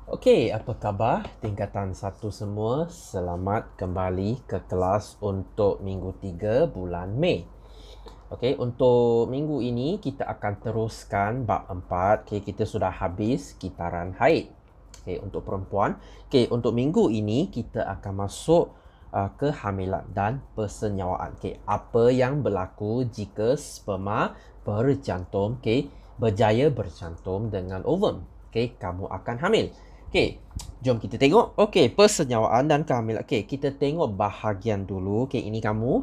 Okey, apa khabar tingkatan 1 semua? Selamat kembali ke kelas untuk minggu 3 bulan Mei. Okey, untuk minggu ini kita akan teruskan bab 4. Okey, kita sudah habis kitaran haid. Okey, untuk perempuan. Okey, untuk minggu ini kita akan masuk kehamilan dan persenyawaan. Okey, apa yang berlaku jika sperma bercantum, berjaya bercantum dengan ovum. Okey, kamu akan hamil. Okey, jom kita tengok. Okey, persenyawaan dan kehamilan. Okey, kita tengok bahagian dulu. Okey, ini kamu.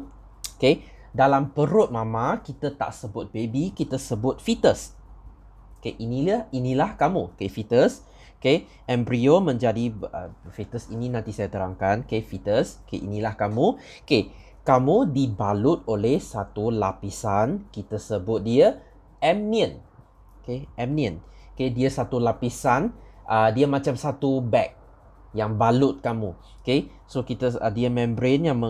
Okey, dalam perut mama kita tak sebut baby, kita sebut fetus. Okey, inilah kamu. Okey, fetus. Okey, embrio menjadi fetus ini nanti saya terangkan. Okey, fetus. Okey, inilah kamu. Okey, kamu dibalut oleh satu lapisan, kita sebut dia amnion. Okey, amnion. Okey, dia satu lapisan, dia macam satu bag yang balut kamu. Okey, so dia membrane yang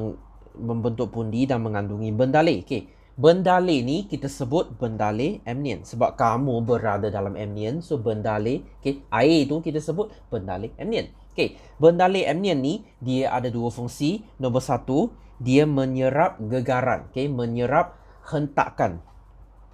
membentuk pundi dan mengandungi bendaleh. Okey, bendaleh ni kita sebut bendaleh amnion sebab kamu berada dalam amnion, so bendaleh, okey, air tu kita sebut bendaleh amnion. Okey, bendaleh amnion ni dia ada dua fungsi. Nombor satu, dia menyerap gegaran, okey, menyerap hentakan.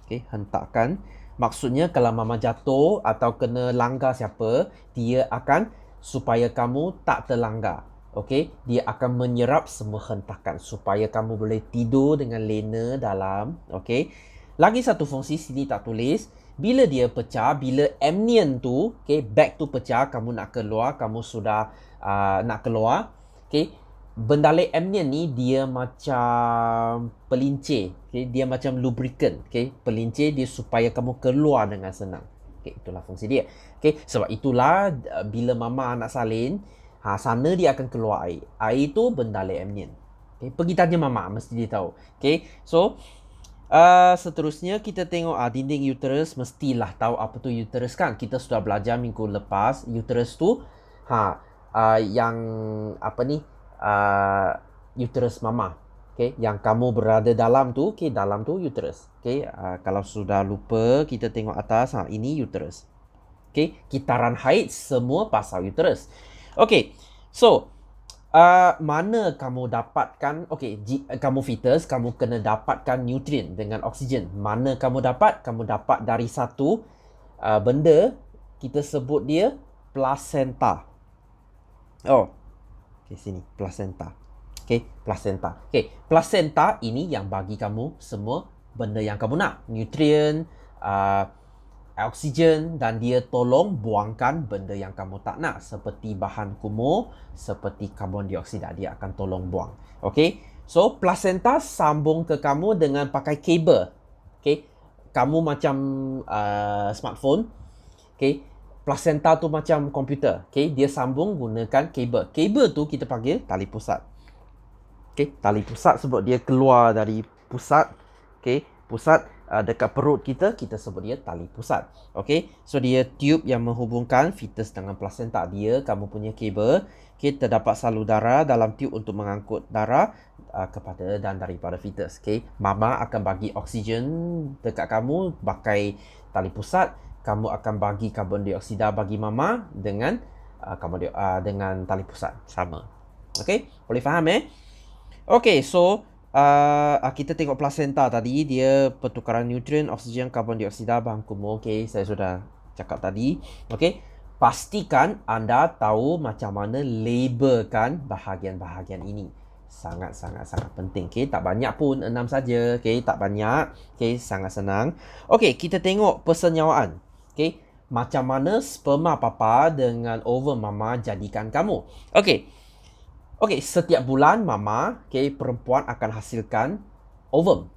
Okey, hentakan. Maksudnya kalau mama jatuh atau kena langgar siapa, dia akan supaya kamu tak terlanggar. Okey, dia akan menyerap semua hentakan supaya kamu boleh tidur dengan lena dalam. Okey. Lagi satu fungsi sini tak tulis, bila dia pecah, bila amnion tu, okey, bag tu pecah, kamu nak keluar, kamu sudah nak keluar, okey, bendaleh amnion ni dia macam pelincir, okay? Dia macam lubricant, okay? Pelincir dia supaya kamu keluar dengan senang. Okay, itulah fungsi dia. Okay, sebab itulah bila mama nak salin, sana dia akan keluar air. Air tu bendaleh amnion. Okay, pergi tanya mama, mesti dia tahu. Okay, so seterusnya kita tengok dinding uterus, mestilah tahu apa tu uterus kan. Kita sudah belajar minggu lepas, uterus tu yang apa ni, uterus mama. Okay, yang kamu berada dalam tu, okay, dalam tu uterus. Okay, kalau sudah lupa, kita tengok atas, ini uterus. Okay, kitaran haid semua pasal uterus. Okay, so mana kamu dapatkan, okay, kamu fetus, kamu kena dapatkan nutrien dengan oksigen. Mana kamu dapat? Kamu dapat dari satu benda, kita sebut dia placenta. Oh, okay, sini, placenta. Okay, placenta. Okay, placenta ini yang bagi kamu semua benda yang kamu nak. Nutrien, oksigen, dan dia tolong buangkan benda yang kamu tak nak. Seperti bahan kumuh, seperti karbon dioksida, dia akan tolong buang. Okay, so placenta sambung ke kamu dengan pakai kabel. Okay, kamu macam smartphone. Okay, placenta tu macam komputer. Okay, dia sambung gunakan kabel. Kabel tu kita panggil tali pusat. Okay, tali pusat sebab dia keluar dari pusat. Okay, pusat dekat perut kita sebut dia tali pusat. Okay, so dia tube yang menghubungkan fetus dengan placenta. Dia kamu punya kabel. Okay, terdapat salur darah dalam tube untuk mengangkut darah kepada dan daripada fetus. Okay, mama akan bagi oksigen dekat kamu pakai tali pusat. Kamu akan bagi karbon dioksida bagi mama dengan dengan tali pusat. Sama. Okay, boleh faham Okay, so kita tengok placenta tadi, dia pertukaran nutrien, oksigen, karbon dioksida, bahan kumuh. Okay, saya sudah cakap tadi. Okay, pastikan anda tahu macam mana labelkan bahagian-bahagian ini. Sangat-sangat penting. Okay, tak banyak pun, 6 saja. Okay, tak banyak. Okay, sangat senang. Okay, kita tengok persenyawaan. Okay, macam mana sperma papa dengan ovum mama jadikan kamu. Okay, setiap bulan mama, perempuan akan hasilkan ovum.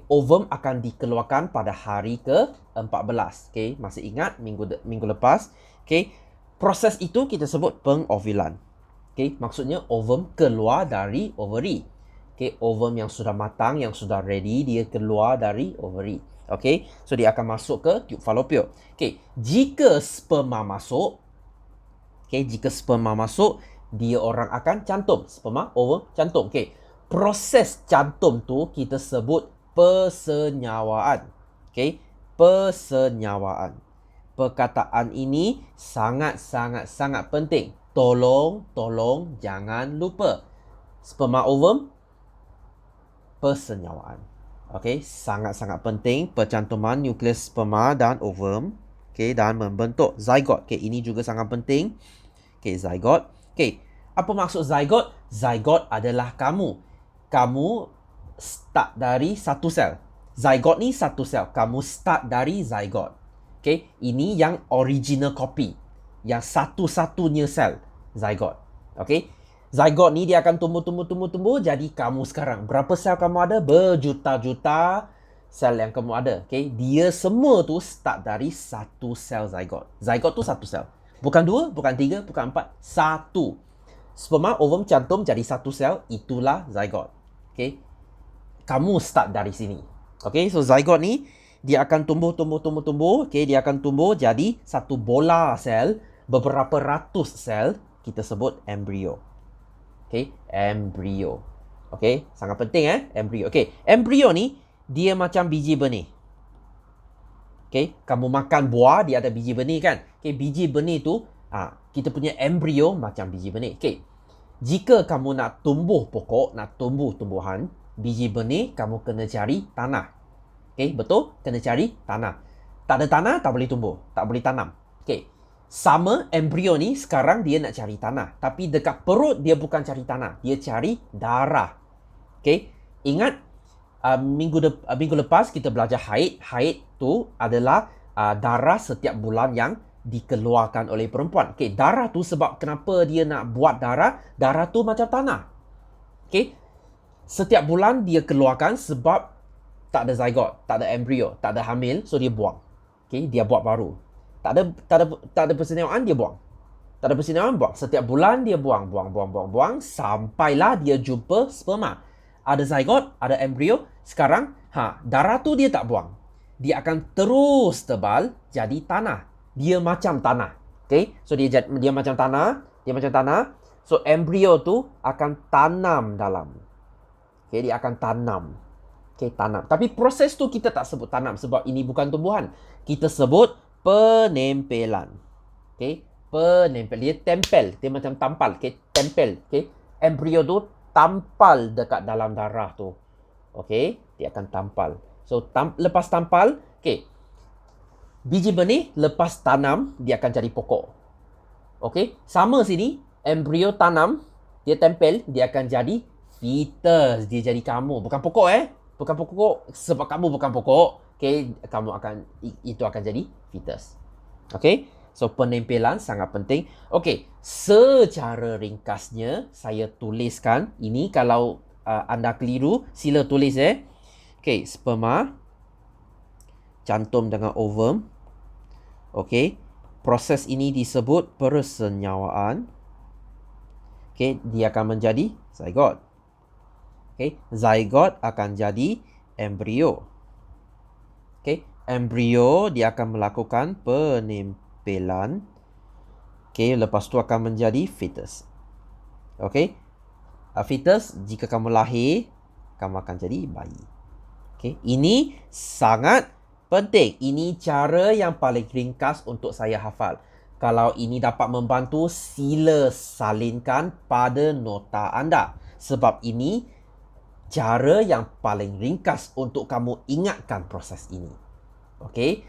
Ovum akan dikeluarkan pada hari ke-14. Masih ingat minggu lepas? Proses itu kita sebut pengovulan. Maksudnya ovum keluar dari ovary. Ovum yang sudah matang, yang sudah ready, dia keluar dari ovary. So dia akan masuk ke tube fallopian. Jika sperma masuk, dia orang akan cantum. Sperma, ovum, cantum. Proses cantum tu kita sebut persenyawaan. Persenyawaan. perkataan ini sangat penting. Tolong jangan lupa. Sperma ovum, persenyawaan. Okey, sangat penting percantuman nukleus sperma dan ovum. Okey, dan membentuk zygot. Okey, ini juga sangat penting. Okey, zygot. Okey, apa maksud zygot? Zygot adalah kamu. Kamu start dari satu sel. Zygot ni satu sel. Kamu start dari zygot. Okey, ini yang original copy. Yang satu-satunya sel zygot. Okey. Zygot ni dia akan tumbuh jadi kamu sekarang. Berapa sel kamu ada? Berjuta-juta sel yang kamu ada. Okay? Dia semua tu start dari satu sel zygot. Zygot tu satu sel. Bukan dua, bukan tiga, bukan empat. Satu. Sperma, ovum, cantum jadi satu sel. Itulah zygot. Okay? Kamu start dari sini. Okay? So zygot ni dia akan tumbuh. Okay? Dia akan tumbuh jadi satu bola sel. Beberapa ratus sel. Kita sebut embrio. Okay, embrio. Okay, sangat penting embrio. Okay, embrio ni dia macam biji benih. Okay, kamu makan buah dia ada biji benih kan? Okay, biji benih tu kita punya embrio macam biji benih. Okay, jika kamu nak tumbuh pokok, nak tumbuh tumbuhan, biji benih kamu kena cari tanah. Okay, betul? Kena cari tanah. Tak ada tanah tak boleh tumbuh, tak boleh tanam. Okay. Sama embrio ni sekarang dia nak cari tanah. Tapi dekat perut dia bukan cari tanah. Dia cari darah. Okay. Ingat minggu lepas kita belajar haid. Haid tu adalah darah setiap bulan yang dikeluarkan oleh perempuan. Okay. Darah tu sebab kenapa dia nak buat darah. Darah tu macam tanah. Okay. Setiap bulan dia keluarkan sebab tak ada zygot, tak ada embrio, tak ada hamil. So dia buang. Okay. Dia buat baru. Tak ada persenyawaan, dia buang. Tak ada persenyawaan, buang. Setiap bulan dia buang. Sampailah dia jumpa sperma. Ada zygot, ada embrio. Sekarang, darah tu dia tak buang. Dia akan terus tebal jadi tanah. Dia macam tanah. Okay? So, dia macam tanah. So, embrio tu akan tanam dalam. Okay? Dia akan tanam. Okay, tanam. Tapi proses tu kita tak sebut tanam sebab ini bukan tumbuhan. Kita sebut penempelan. Okay? Penempel. Dia tempel. Dia macam tampal. Okay? Tempel. Okay? Embrio tu tampal dekat dalam darah tu. Okay? Dia akan tampal. So, lepas tampal, okay. Biji benih lepas tanam, dia akan jadi pokok. Okay? Sama sini, embrio tanam, dia tempel, dia akan jadi fetus. Dia jadi kamu. Bukan pokok Bukan pokok sebab kamu bukan pokok. Okay, itu akan jadi fetus. Okay, so penempelan sangat penting. Okay, secara ringkasnya saya tuliskan ini. Kalau anda keliru, sila tulis Okay, sperma, cantum dengan ovum. Okay, proses ini disebut persenyawaan. Okay, dia akan menjadi zygot. Okay, zygot akan jadi embrio. Okay, embrio dia akan melakukan penempelan. Okay, lepas tu akan menjadi fetus. Okay, fetus jika kamu lahir, kamu akan jadi bayi. Okay, ini sangat penting. Ini cara yang paling ringkas untuk saya hafal. Kalau ini dapat membantu, sila salinkan pada nota anda. Sebab ini cara yang paling ringkas untuk kamu ingatkan proses ini. Okey.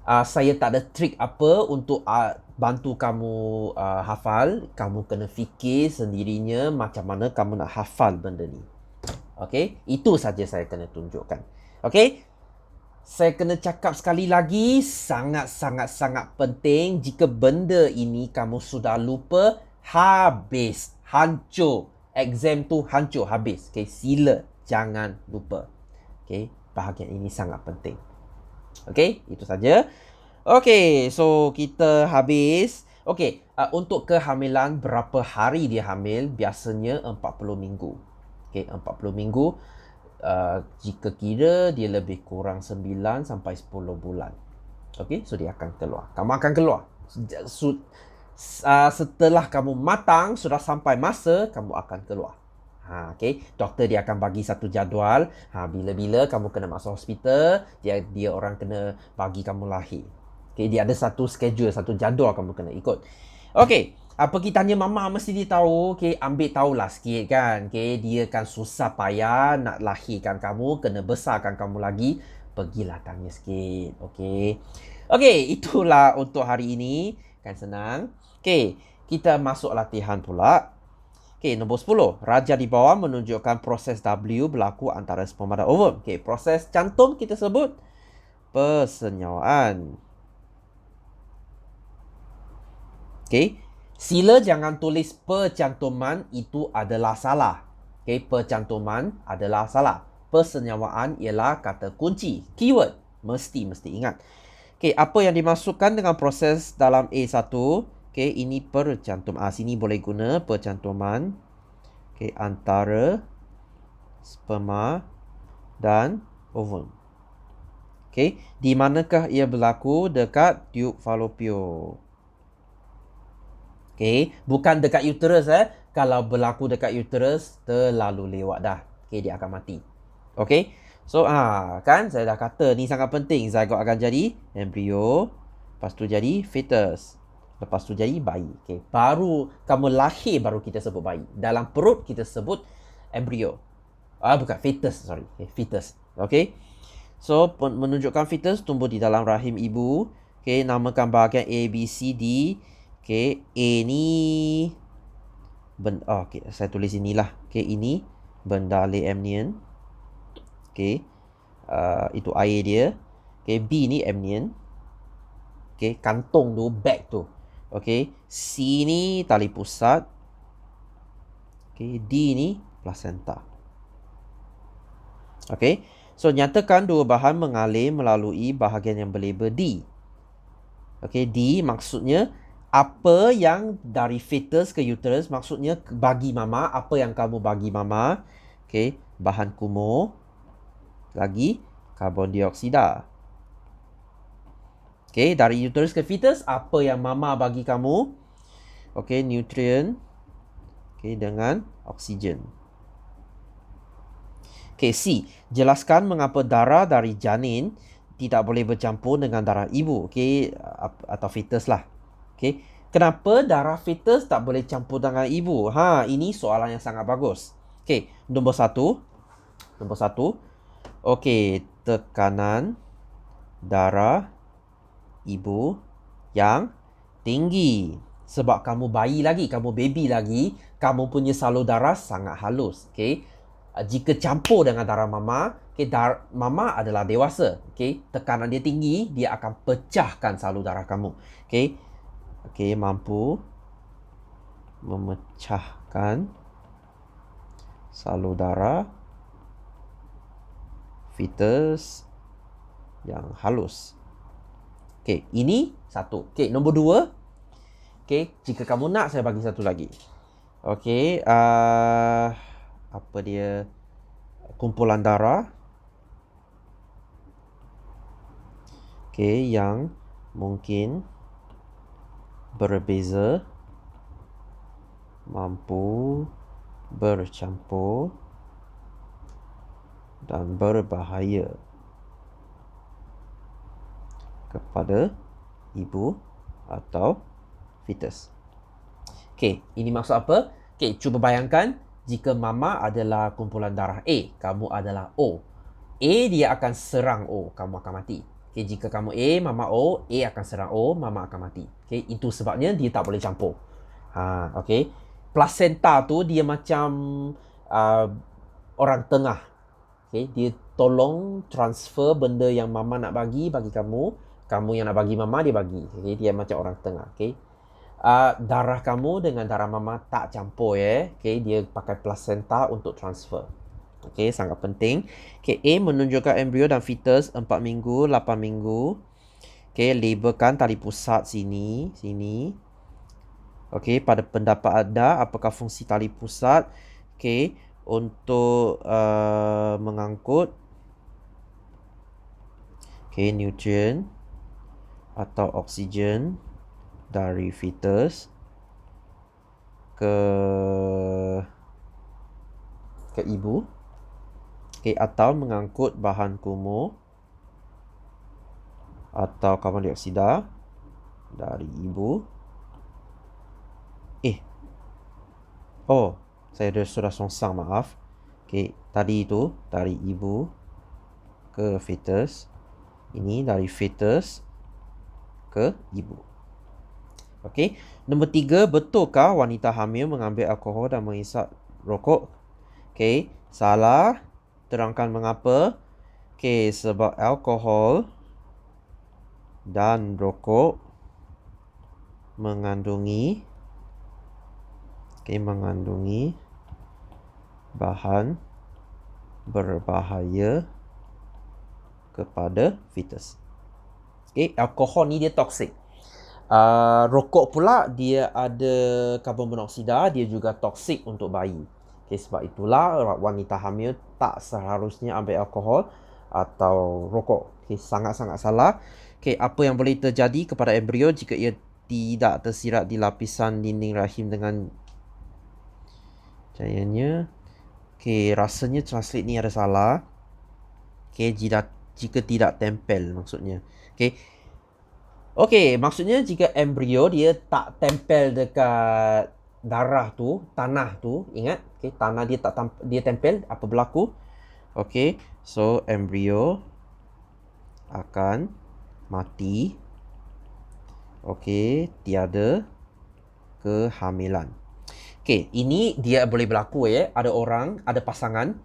Saya tak ada trik apa untuk bantu kamu hafal. Kamu kena fikir sendirinya macam mana kamu nak hafal benda ni. Okey. Itu saja saya kena tunjukkan. Okey. Saya kena cakap sekali lagi, sangat penting. Jika benda ini kamu sudah lupa, habis, hancur. Exam tu hancur, habis. Okay, sila jangan lupa. Okay, bahagian ini sangat penting. Okay, itu saja. Okay, so kita habis. Okay, untuk kehamilan, berapa hari dia hamil? Biasanya 40 minggu. Okay, 40 minggu. Jika kira dia lebih kurang 9 sampai 10 bulan. Okay, so dia akan keluar. Kamu akan keluar. Setelah kamu matang, sudah sampai masa, kamu akan keluar. Okay, doktor dia akan bagi satu jadual. Bila-bila kamu kena masuk hospital, dia orang kena bagi kamu lahir. Okay, dia ada satu schedule, satu jadual kamu kena ikut. Okay, pergi tanya mama mesti dia tahu. Okay, ambil tahulah sikit kan. Okay, dia kan susah payah nak lahirkan kamu, kena besarkan kamu lagi. Pergilah tanya sikit. Okay. Okay, itulah untuk hari ini. Kan senang. Okay, kita masuk latihan pula. Okay, nombor 10. Raja di bawah menunjukkan proses W berlaku antara sperma dan ovum. Okay, proses cantum kita sebut persenyawaan. Okay, sila jangan tulis percantuman, itu adalah salah. Okay, percantuman adalah salah. Persenyawaan ialah kata kunci, keyword. Mesti ingat. Okay, apa yang dimasukkan dengan proses dalam A1? Okay, ini percantum. Sini boleh guna percantuman. Okay, antara sperma dan ovum. Okay, di manakah ia berlaku? Dekat tube falopio. Okay, bukan dekat uterus Kalau berlaku dekat uterus, terlalu lewat dah. Okay, dia akan mati. Okay, so kan saya dah kata ni sangat penting. Zygote akan jadi embrio, lepas tu jadi fetus, lepas tu jadi bayi. Okay, baru kamu lahir baru kita sebut bayi. Dalam perut kita sebut embrio. Bukan fetus, sorry. Okay, fetus. Okay, so menunjukkan fetus tumbuh di dalam rahim ibu. Okay, namakan bahagian A, B, C, D. Okay, A ni okay, saya tulis inilah. Okay, ini benda amnion. Okay, itu air dia. Okay, B ni amnion. Okay, kantung tu, bag tu. Okay, C ni tali pusat. Okay, D ni placenta. Okay, so nyatakan dua bahan mengalir melalui bahagian yang berlabel D. Okay, D maksudnya apa yang dari fetus ke uterus, maksudnya bagi mama, apa yang kamu bagi mama. Okay, bahan kumur, lagi karbon dioksida. Okay, dari uterus ke fetus, apa yang mama bagi kamu. Okay, nutrien. Okay, dengan oksigen. Okay, C. Jelaskan mengapa darah dari janin tidak boleh bercampur dengan darah ibu. Okay, atau fetus lah. Okay, kenapa darah fetus tak boleh campur dengan ibu? Ini soalan yang sangat bagus. Okay, nombor satu. Okay, tekanan darah ibu yang tinggi. Sebab kamu bayi lagi, kamu baby lagi, kamu punya salur darah sangat halus. Okay, jika campur dengan darah mama, okay, mama adalah dewasa. Okay, tekanan dia tinggi, dia akan pecahkan salur darah kamu. Okay, mampu memecahkan salur darah fetus yang halus. Okay, ini satu. Okay, nombor dua. Okay, jika kamu nak, saya bagi satu lagi. Okay, apa dia? Kumpulan darah. Okay, yang mungkin berbeza, mampu bercampur dan berbahaya kepada ibu atau fetus. Okay, ini maksud apa? Okay, cuba bayangkan jika mama adalah kumpulan darah A, kamu adalah O. A dia akan serang O, kamu akan mati. Okay, jika kamu A, mama O, A akan serang O, mama akan mati. Okay, itu sebabnya dia tak boleh campur. Okay, placenta tu dia macam orang tengah. Okay, dia tolong transfer benda yang mama nak bagi kamu. Kamu yang nak bagi mama, dia bagi. Okay, dia macam orang tengah. Okay, darah kamu dengan darah mama tak campur Okay, dia pakai placenta untuk transfer. Okay, sangat penting. Okay, A menunjukkan embrio dan fetus 4 minggu, 8 minggu. Okay, labelkan tali pusat sini. Okay, pada pendapat anda, apakah fungsi tali pusat? Okay, untuk mengangkut nutrien atau oksigen dari fetus ke ibu. Okay, atau mengangkut bahan kumur atau karbon dioksida dari ibu. Saya sudah songsang, maaf. Okey, tadi itu dari ibu ke fetus. Ini dari fetus ke ibu. Okey, nombor 3, betulkah wanita hamil mengambil alkohol dan menghisap rokok? Okey, salah. Terangkan mengapa. Okey, sebab alkohol dan rokok mengandungi bahan berbahaya kepada fetus. Alkohol ni dia toksik. Rokok pula dia ada karbon monoksida, dia juga toksik untuk bayi. Sebab itulah wanita hamil tak seharusnya ambil alkohol atau rokok. Sangat-sangat salah. Apa yang boleh terjadi kepada embrio jika ia tidak tersirat di lapisan dinding rahim dengan cahayanya? Rasanya translate ni ada salah. Jika tidak tempel maksudnya. Maksudnya jika embrio dia tak tempel dekat darah tu, tanah tu, ingat, tanah dia tempel, apa berlaku? So embrio akan mati. Tiada kehamilan. Ini dia boleh berlaku ada orang, ada pasangan,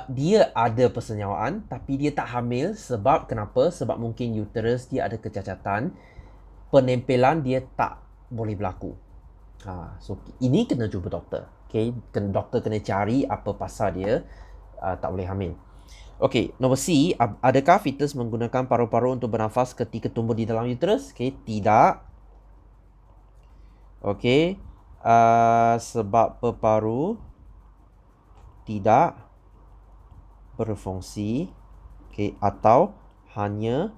dia ada persenyawaan tapi dia tak hamil. Sebab kenapa? Sebab mungkin uterus dia ada kecacatan, penempelan dia tak boleh berlaku. So ini kena jumpa doktor. Doktor kena cari apa pasal dia tak boleh hamil. Nombor C, adakah fetus menggunakan paru-paru untuk bernafas ketika tumbuh di dalam uterus? Tidak. Sebab paru-paru tidak berfungsi, atau hanya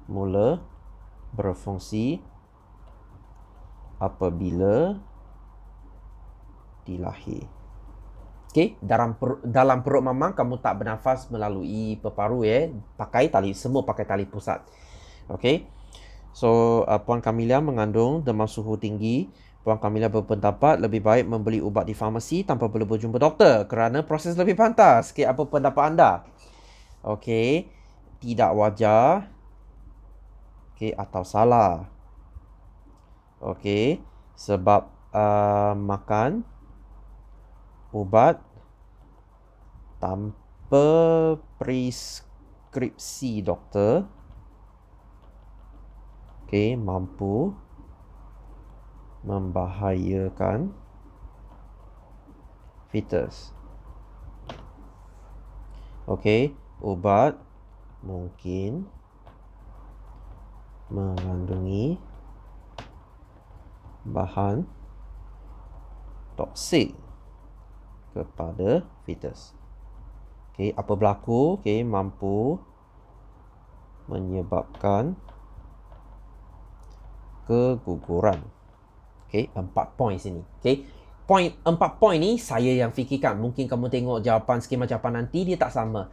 mula berfungsi apabila dilahir. Dalam perut mama kamu tak bernafas melalui paru-paru semua pakai tali pusat. So Puan Kamilia mengandung demam suhu tinggi. Puan Kamilia berpendapat lebih baik membeli ubat di farmasi tanpa perlu berjumpa doktor kerana proses lebih pantas. Apa pendapat anda? Tidak wajar. Atau salah. Sebab makan ubat tanpa preskripsi doktor mampu membahayakan fetus. Ubat mungkin mengandungi bahan toksik kepada fetus. Apa berlaku? Mampu menyebabkan keguguran. 4 poin sini. 4 poin ni saya yang fikirkan. Mungkin kamu tengok jawapan skema jawapan nanti dia tak sama.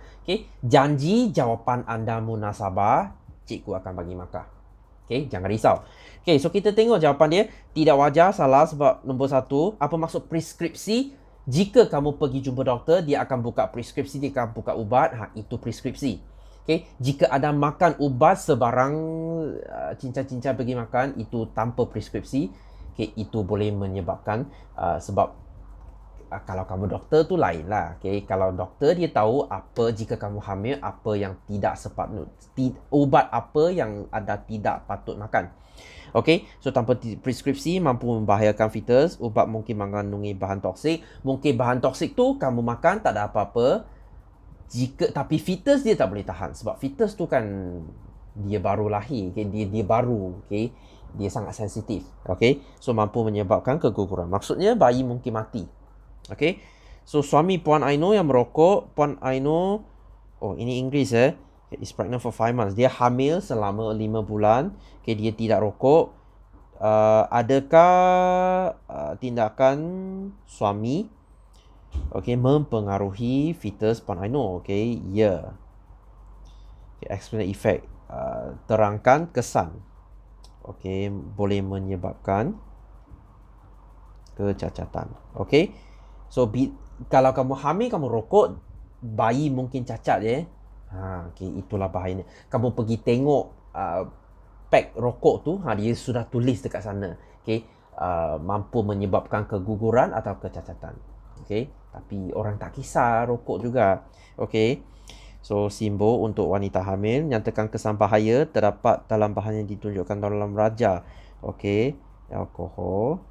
Janji jawapan anda munasabah, cikgu akan bagi markah. Jangan risau. So kita tengok jawapan dia. Tidak wajar, salah sebab nombor 1. Apa maksud preskripsi? Jika kamu pergi jumpa doktor, dia akan buka preskripsi, dia akan buka ubat. Itu preskripsi. Jika ada makan ubat sebarang cincang-cincang pergi makan, itu tanpa preskripsi. Itu boleh menyebabkan sebab kalau kamu doktor tu lain lah. Kalau doktor dia tahu apa jika kamu hamil, apa yang tidak sepatutnya, ubat apa yang anda tidak patut makan. So tanpa preskripsi mampu membahayakan fetus. Ubat mungkin mengandungi bahan toksik. Mungkin bahan toksik tu kamu makan tak ada apa-apa. Tapi fetus dia tak boleh tahan. Sebab fetus tu kan dia baru lahir. Dia baru. Dia sangat sensitif. So mampu menyebabkan keguguran. Maksudnya bayi mungkin mati. So suami Puan Aino yang merokok, Puan Aino, ini Inggeris is pregnant for 5 months. Dia hamil selama 5 bulan. Dia tidak rokok. Adakah tindakan suami mempengaruhi fetus Puan Aino? Ya. Explain the effect. terangkan kesan. Okey, boleh menyebabkan kecacatan. Okey. So kalau kamu hamil kamu rokok, bayi mungkin cacat ya. Okey, itulah bahayanya. Kamu pergi tengok pack rokok tu, dia sudah tulis dekat sana. Okey, mampu menyebabkan keguguran atau kecacatan. Okey, tapi orang tak kisah rokok juga. Okey. So, simbol untuk wanita hamil nyatakan kesan bahaya terdapat dalam bahan yang ditunjukkan dalam raja. Okey, alkohol,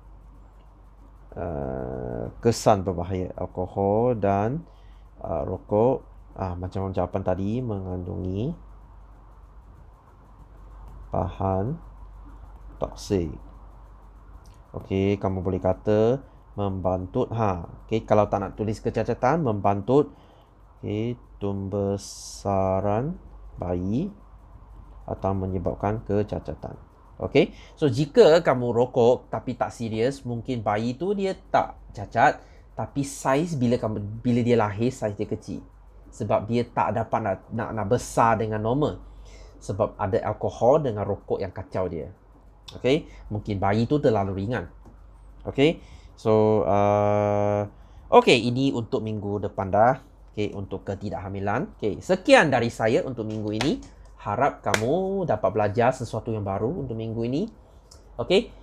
kesan berbahaya alkohol dan rokok, macam jawapan tadi, mengandungi bahan toksik. Okey, kamu boleh kata membantut. Okey, kalau tak nak tulis kecacatan, membantut pembesaran bayi atau menyebabkan kecacatan. Okey, so jika kamu rokok tapi tak serius, mungkin bayi tu dia tak cacat, tapi saiz bila dia lahir, saiz dia kecil. Sebab dia tak dapat nak besar dengan normal. Sebab ada alkohol dengan rokok yang kacau dia. Okey, mungkin bayi tu terlalu ringan. Okey, so okey, ini untuk minggu depan dah. Okey, untuk ketidakhamilan. Okey, sekian dari saya untuk minggu ini. Harap kamu dapat belajar sesuatu yang baru untuk minggu ini. Okey,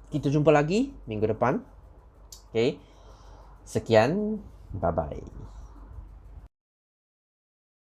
kita jumpa lagi minggu depan. Okey, sekian, bye-bye.